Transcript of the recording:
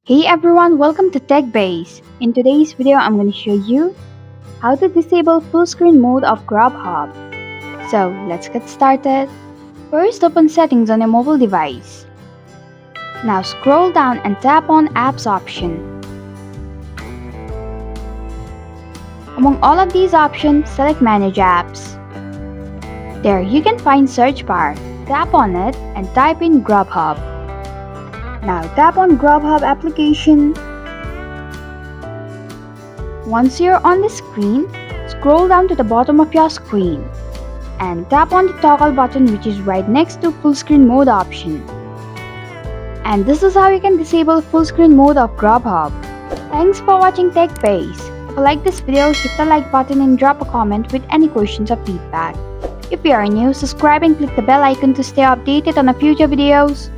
Hey everyone, welcome to TechBase. In today's video, I'm going to show you how to disable full screen mode of Grubhub. So let's get started. First, open settings on your mobile device. Now scroll down and tap on apps option. Among all of these options, select manage apps. There you can find search bar. Tap on it and type in Grubhub. Now tap on Grubhub application. Once you're on the screen, scroll down to the bottom of your screen and tap on the toggle button which is right next to full screen mode option. And this is how you can disable full screen mode of Grubhub. Thanks for watching TechBase. If you like this video, hit the like button and drop a comment with any questions or feedback. If you are new, subscribe and click the bell icon to stay updated on our future videos.